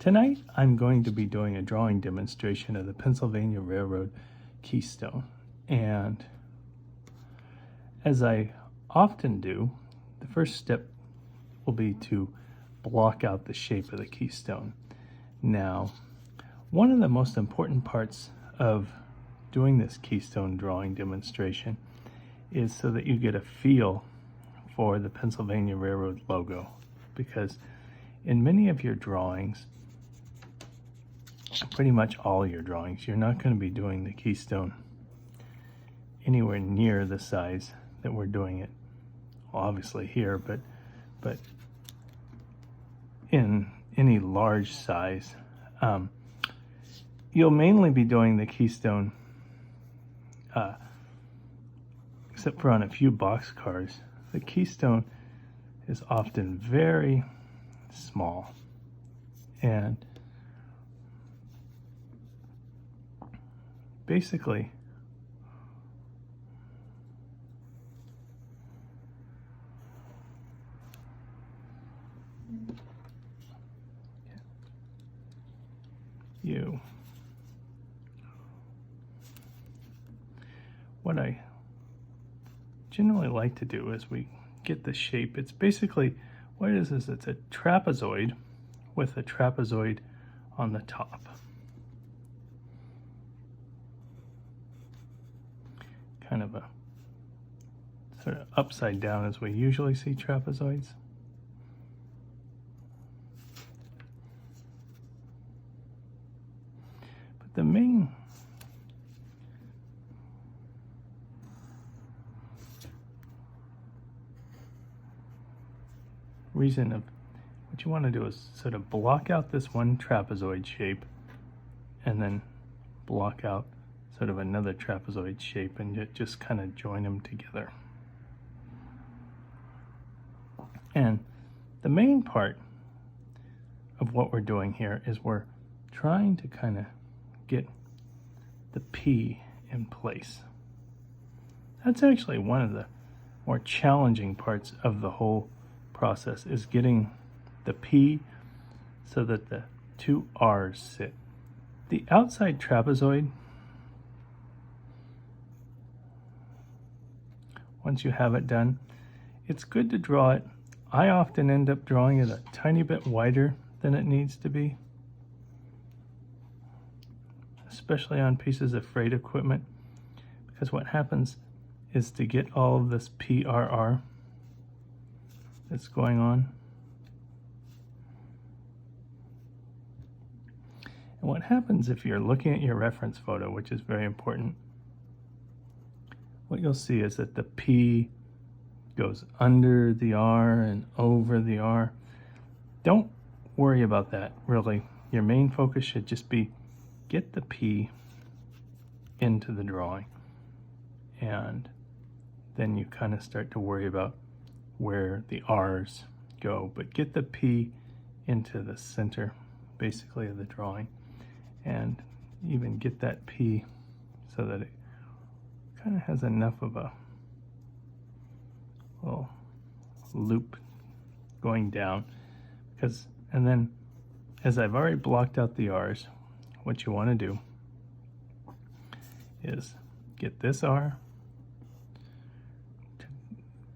Tonight I'm going to be doing a drawing demonstration of the Pennsylvania Railroad Keystone, and as I often do, the first step will be to block out the shape of the keystone. Now, one of the most important parts of doing this keystone drawing demonstration is so that you get a feel for the Pennsylvania Railroad logo, because in many of your drawings, pretty much all your drawings, you're not going to be doing the keystone anywhere near the size that we're doing it. Well, obviously here, but in any large size, you'll mainly be doing the keystone, except for on a few boxcars. The keystone is often very small, and basically what I generally like to do is we get the shape. It's basically, what it is it's a trapezoid with a trapezoid on the top. Kind of a sort of upside down as we usually see trapezoids. But the main reason of what you want to do is sort of block out this one trapezoid shape and then block out sort of another trapezoid shape and just kind of join them together. And the main part of what we're doing here is we're trying to kind of get the P in place. That's actually one of the more challenging parts of the whole process, is getting the P so that the two R's sit. The outside trapezoid, once you have it done, it's good to draw it. I often end up drawing it a tiny bit wider than it needs to be, especially on pieces of freight equipment, because what happens is, to get all of this PRR that's going on, and what happens if you're looking at your reference photo, which is very important, what you'll see is that the P goes under the R and over the R. Don't worry about that, really. Your main focus should just be get the P into the drawing, and then you kind of start to worry about where the R's go, but get the P into the center, basically, of the drawing, and even get that P so that it kind of has enough of a little loop going down. Because, and then, as I've already blocked out the R's, what you want to do is get this R to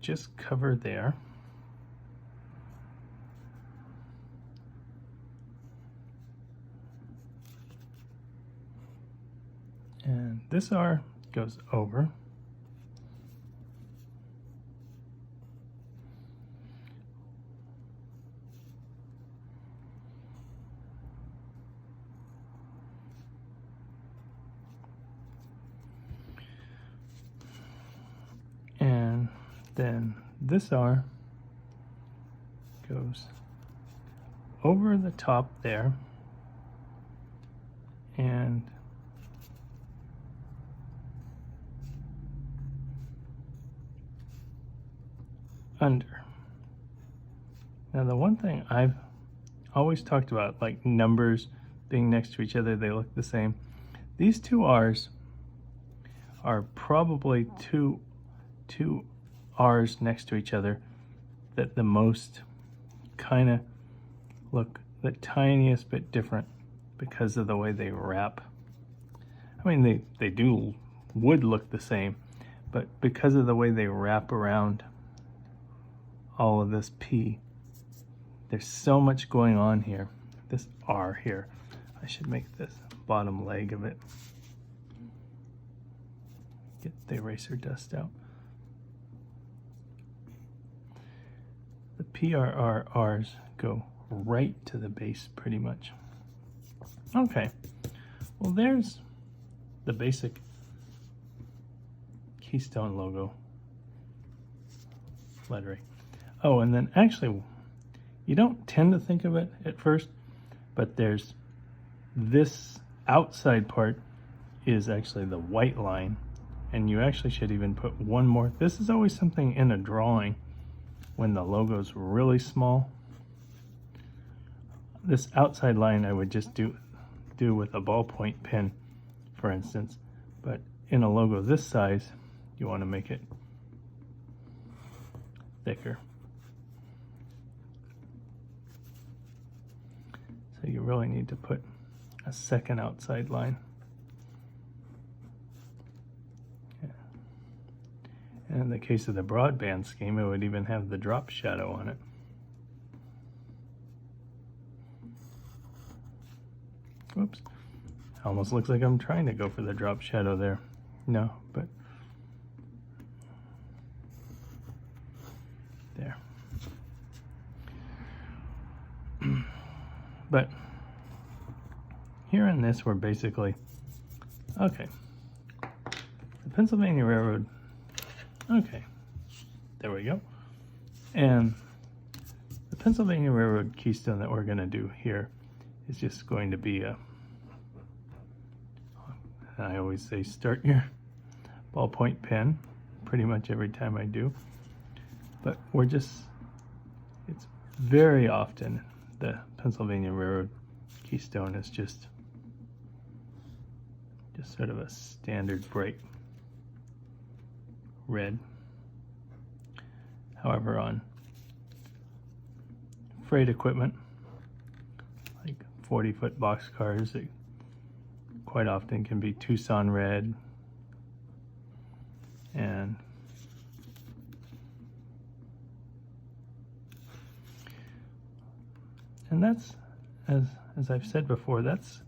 just cover there, and this R goes over, and then this R goes over the top there and under. Now, the one thing I've always talked about, like numbers being next to each other, they look the same. These two R's are probably two R's next to each other that the most kind of look the tiniest bit different because of the way they wrap. I mean, they would look the same, but because of the way they wrap around all of this P, there's so much going on here. This R here, I should make this bottom leg of it. Get the eraser dust out. The PRRRs go right to the base pretty much. Okay, well there's the basic Keystone logo lettering. Oh, and then actually, you don't tend to think of it at first, but there's this outside part is actually the white line, and you actually should even put one more. This is always something in a drawing when the logo's really small. This outside line I would just do with a ballpoint pen, for instance, but in a logo this size, you want to make it thicker. So you really need to put a second outside line. Yeah. And in the case of the broadband scheme, it would even have the drop shadow on it. Whoops. Almost looks like I'm trying to go for the drop shadow there. No, but there. But here in this, we're basically, okay, the Pennsylvania Railroad, okay, there we go. And the Pennsylvania Railroad Keystone that we're going to do here is just going to be a, I always say start your ballpoint pen pretty much every time I do, but we're just, it's very often the Pennsylvania Railroad Keystone is just sort of a standard bright red. However, on freight equipment, like 40-foot boxcars, it quite often can be Tucson red, and that's, as I've said before, that's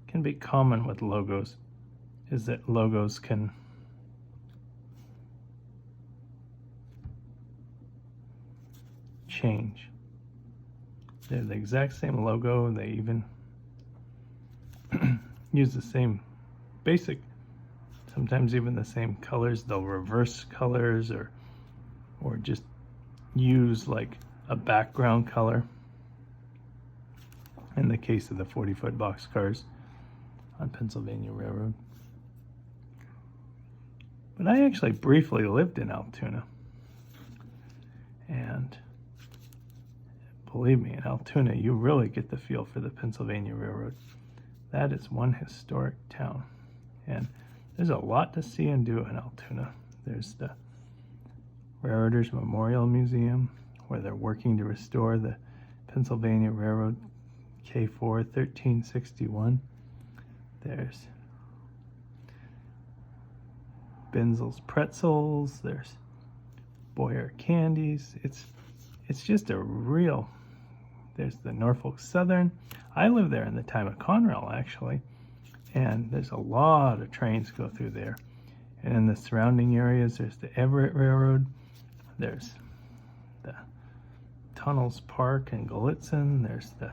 can be common with logos, is that logos can change. They're the exact same logo, they even use the same basic, sometimes even the same colors. They'll reverse colors or just use like a background color. In the case of the 40-foot boxcars on Pennsylvania Railroad. But I actually briefly lived in Altoona. And believe me, in Altoona, you really get the feel for the Pennsylvania Railroad. That is one historic town. And there's a lot to see and do in Altoona. There's the Railroaders Memorial Museum, where they're working to restore the Pennsylvania Railroad K4 1361. There's Benzel's Pretzels. There's Boyer Candies. It's just a real. There's the Norfolk Southern. I lived there in the time of Conrail, actually, and there's a lot of trains go through there. And in the surrounding areas, there's the Everett Railroad. There's the Tunnels Park in Gallitzin. There's the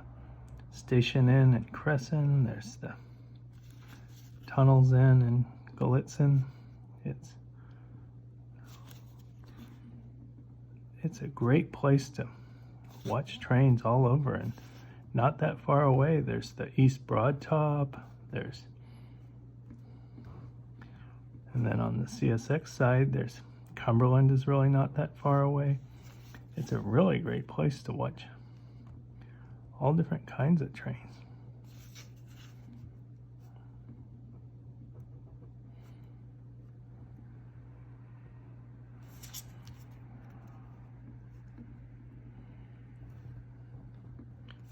Station Inn in Crescent. There's the Tunnels Inn in Gallitzin. It's a great place to watch trains all over, and not that far away there's the East Broad Top. And then on the CSX side, there's Cumberland is really not that far away. It's a really great place to watch all different kinds of trains.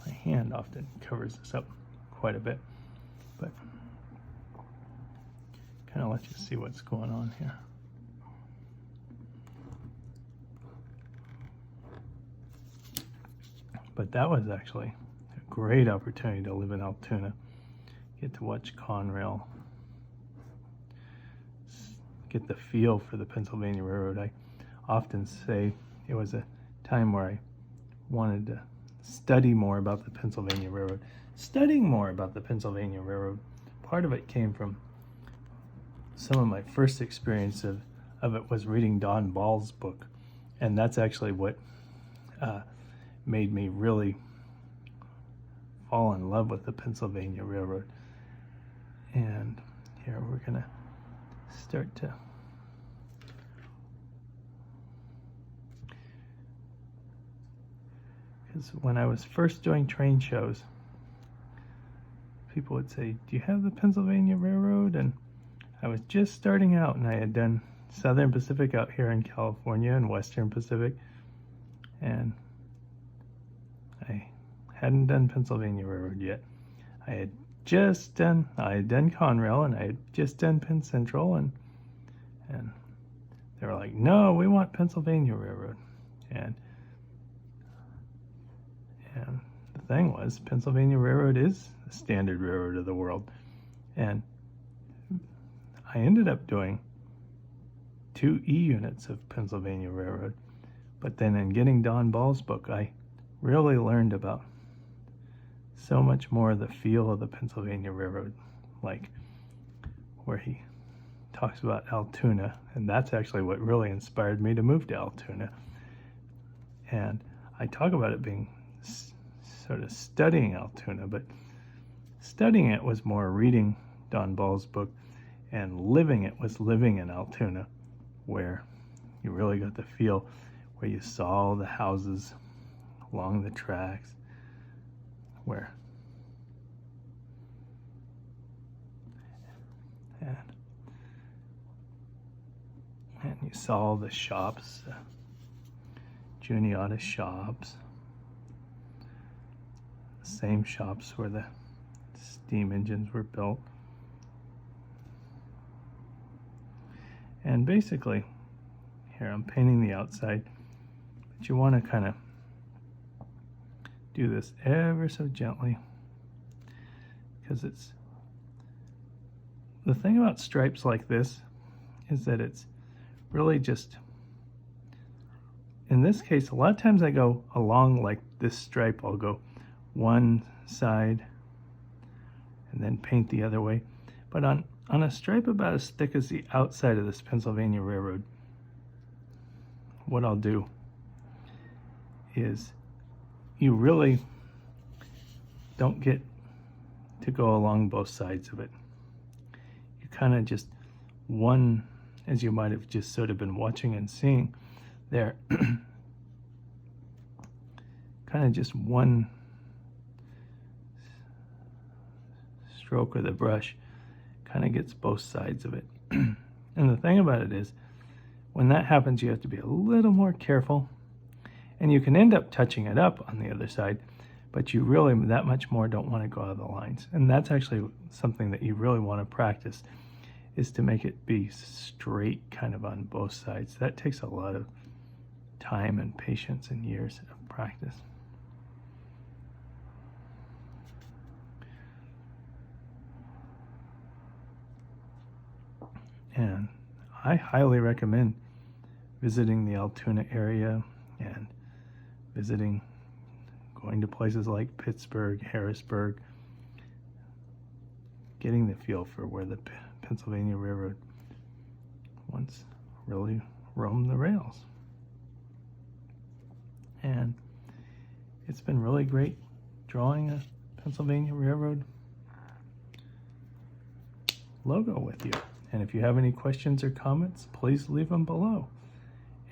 My hand often covers this up quite a bit, but kind of let you see what's going on here. But that was actually a great opportunity to live in Altoona. Get to watch Conrail, get the feel for the Pennsylvania Railroad. I often say it was a time where I wanted to study more about the Pennsylvania Railroad. Studying more about the Pennsylvania Railroad, part of it came from some of my first experience of it was reading Don Ball's book. And that's actually what made me really fall in love with the Pennsylvania Railroad. And here we're gonna start to because when I was first doing train shows, people would say, "Do you have the Pennsylvania Railroad?" And I was just starting out, and I had done Southern Pacific out here in California and Western Pacific, and I hadn't done Pennsylvania Railroad yet. I had done Conrail, and I had just done Penn Central, and they were like, "No, we want Pennsylvania Railroad." And the thing was, Pennsylvania Railroad is the standard railroad of the world. And I ended up doing 2 E units of Pennsylvania Railroad. But then in getting Don Ball's book, I really learned about so much more of the feel of the Pennsylvania Railroad, like where he talks about Altoona, and that's actually what really inspired me to move to Altoona. And I talk about it being sort of studying Altoona, but studying it was more reading Don Ball's book, and living it was living in Altoona, where you really got the feel, where you saw all the houses along the tracks, where and you saw all the shops, Juniata shops, the same shops where the steam engines were built. And basically, here I'm painting the outside, but you want to kind of do this ever so gently, because it's the thing about stripes like this is that it's really just, in this case, a lot of times I go along like this stripe. I'll go one side and then paint the other way. But on a stripe about as thick as the outside of this Pennsylvania Railroad, what I'll do is, you really don't get to go along both sides of it. You kind of just one, as you might have just sort of been watching and seeing there, kind of just one stroke of the brush kind of gets both sides of it. And the thing about it is, when that happens, you have to be a little more careful, and you can end up touching it up on the other side, but you really that much more don't want to go out of the lines. And that's actually something that you really want to practice, is to make it be straight kind of on both sides. That takes a lot of time and patience and years of practice. And I highly recommend visiting the Altoona area and going to places like Pittsburgh, Harrisburg, getting the feel for where the Pennsylvania Railroad once really roamed the rails. And it's been really great drawing a Pennsylvania Railroad logo with you. And if you have any questions or comments, please leave them below.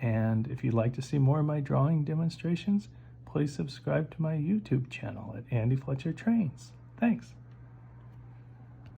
And if you'd like to see more of my drawing demonstrations, please subscribe to my YouTube channel at Andy Fletcher Trains. Thanks.